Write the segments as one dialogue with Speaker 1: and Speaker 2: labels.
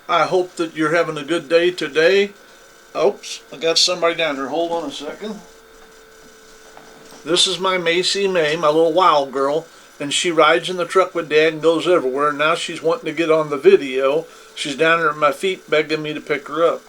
Speaker 1: I hope that you're having a good day today. Oops, I got somebody down there. Hold on a second. This is my Macy May, my little wild girl, and she rides in the truck with Dad and goes everywhere. And now she's wanting to get on the video. She's down there at my feet begging me to pick her up.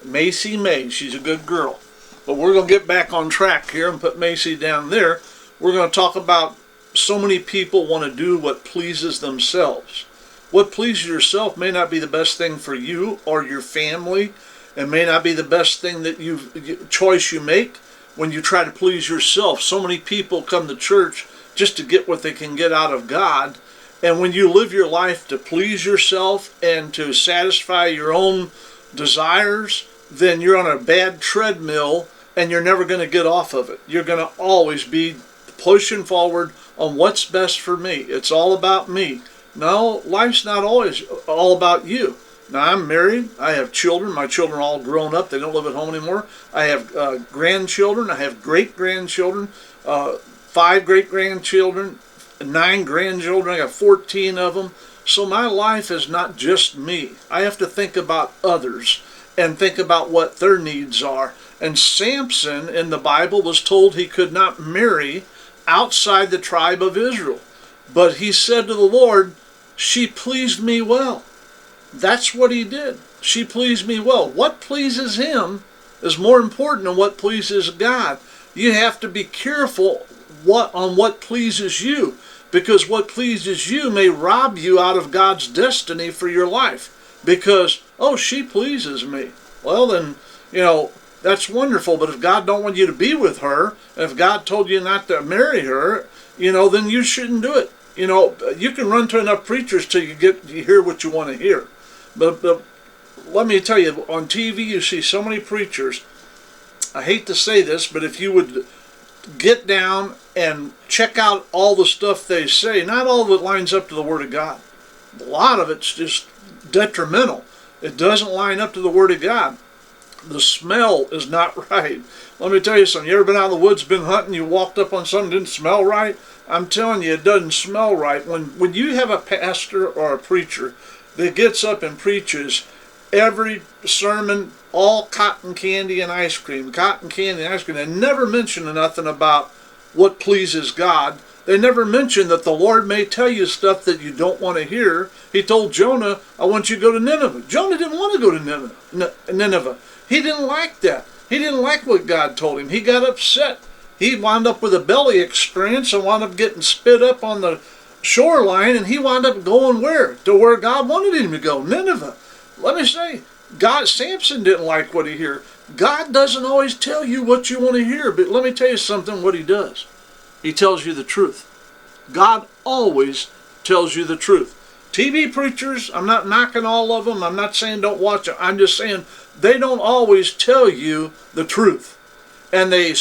Speaker 1: Macy May, she's a good girl. But we're going to get back on track here and put Macy down there. We're going to talk about so many people want to do what pleases themselves. What pleases yourself may not be the best thing for you or your family. It may not be the best thing that choice you make when you try to please yourself. So many people come to church just to get what they can get out of God. And when you live your life to please yourself and to satisfy your own desires, then you're on a bad treadmill and you're never going to get off of it. You're going to always be pushing forward on what's best for me. It's all about me. No, life's not always all about you. Now, I'm married. I have children. My children are all grown up. They don't live at home anymore. I have grandchildren. I have great-grandchildren, 5 great-grandchildren, 9 grandchildren. I got 14 of them. So my life is not just me. I have to think about others and think about what their needs are. And Samson in the Bible was told he could not marry outside the tribe of Israel. But he said to the Lord, "She pleased me well." That's what he did. She pleased me well. What pleases him is more important than what pleases God. You have to be careful on what pleases you, because what pleases you may rob you out of God's destiny for your life. Because, oh, she pleases me. Well, then, that's wonderful. But if God don't want you to be with her, and if God told you not to marry her, then you shouldn't do it. You can run to enough preachers till you hear what you want to hear. But let me tell you, on TV you see so many preachers. I hate to say this, but if you would get down and check out all the stuff they say, not all of it lines up to the Word of God. A lot of it's just detrimental. It doesn't line up to the Word of God. The smell is not right. Let me tell you something. You ever been out in the woods, been hunting, you walked up on something that didn't smell right? I'm telling you, it doesn't smell right. When you have a pastor or a preacher that gets up and preaches every sermon, all cotton candy and ice cream, they never mention nothing about what pleases God. They never mention that the Lord may tell you stuff that you don't want to hear. He told Jonah, "I want you to go to Nineveh." Jonah didn't want to go to Nineveh. He didn't like that. He didn't like what God told him. He got upset. He wound up with a belly experience and wound up getting spit up on the shoreline, and he wound up going where? To where God wanted him to go, Nineveh. Let me say, Samson didn't like what he heard. God doesn't always tell you what you want to hear, but let me tell you something, what he does. He tells you the truth. God always tells you the truth. TV preachers, I'm not knocking all of them. I'm not saying don't watch it. I'm just saying they don't always tell you the truth. And they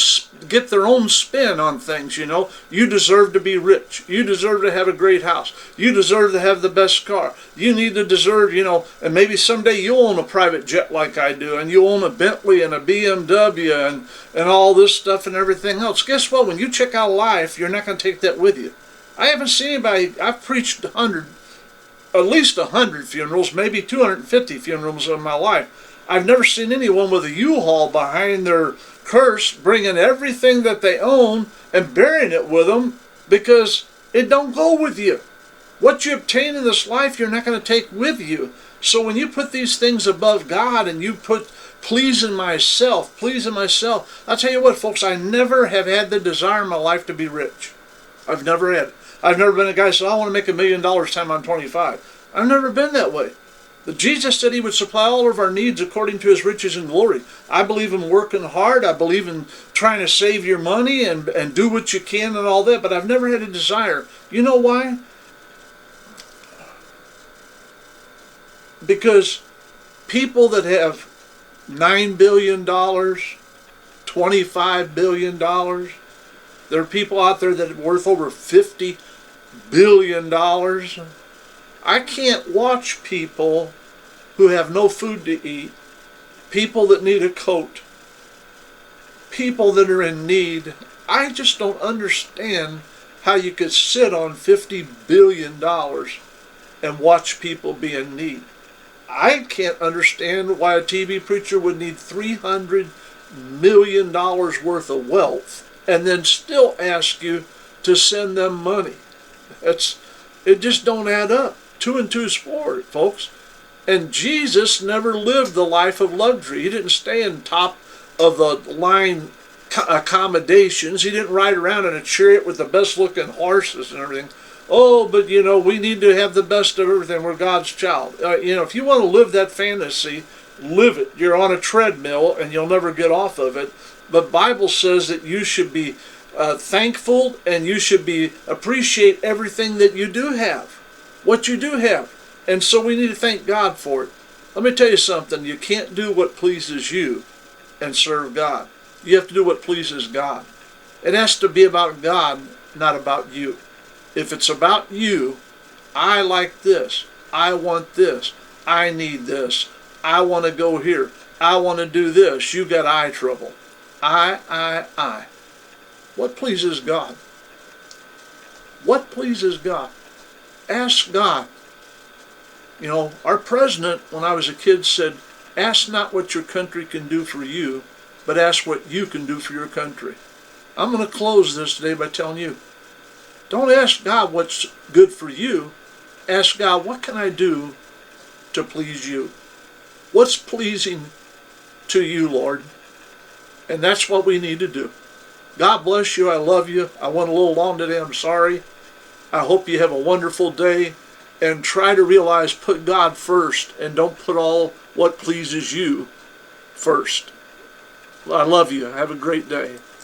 Speaker 1: get their own spin on things, You deserve to be rich. You deserve to have a great house. You deserve to have the best car. You need to deserve, and maybe someday you'll own a private jet like I do, and you own a Bentley and a BMW and all this stuff and everything else. Guess what? When you check out life, you're not going to take that with you. I haven't seen anybody, I've preached at least 100 funerals, maybe 250 funerals in my life. I've never seen anyone with a U-Haul behind their curse, bringing everything that they own and burying it with them, because it don't go with you. What you obtain in this life, you're not going to take with you. So when you put these things above God and you put pleasing myself, I'll tell you what, folks, I never have had the desire in my life to be rich. I've never had it. I've never been a guy who said, "I want to make $1 million time I'm 25. I've never been that way. But Jesus said he would supply all of our needs according to his riches and glory. I believe in working hard. I believe in trying to save your money and do what you can and all that. But I've never had a desire. You know why? Because people that have $9 billion, $25 billion, there are people out there that are worth over $50 billion. I can't watch people who have no food to eat, people that need a coat, people that are in need. I just don't understand how you could sit on $50 billion and watch people be in need. I can't understand why a TV preacher would need $300 million worth of wealth and then still ask you to send them money. It just don't add up. 2 and 2 sport, folks. And Jesus never lived the life of luxury. He didn't stay in top of the line accommodations. He didn't ride around in a chariot with the best looking horses and everything. Oh, but we need to have the best of everything. We're God's child. If you want to live that fantasy, live it. You're on a treadmill and you'll never get off of it. But Bible says that you should be thankful and you should appreciate everything that you do have, what you do have. And so we need to thank God for it. Let me tell you something. You can't do what pleases you and serve God. You have to do what pleases God. It has to be about God, not about you. If it's about you, I like this, I want this, I need this, I want to go here, I want to do this, you got eye trouble. I. What pleases God? What pleases God? Ask God. Our president, when I was a kid, said, ask not what your country can do for you, but ask what you can do for your country. I'm going to close this today by telling you, don't ask God what's good for you. Ask God, what can I do to please you? What's pleasing to you, Lord? And that's what we need to do. God bless you. I love you. I went a little long today. I'm sorry. I hope you have a wonderful day. And try to realize, put God first and don't put all what pleases you first. I love you. Have a great day.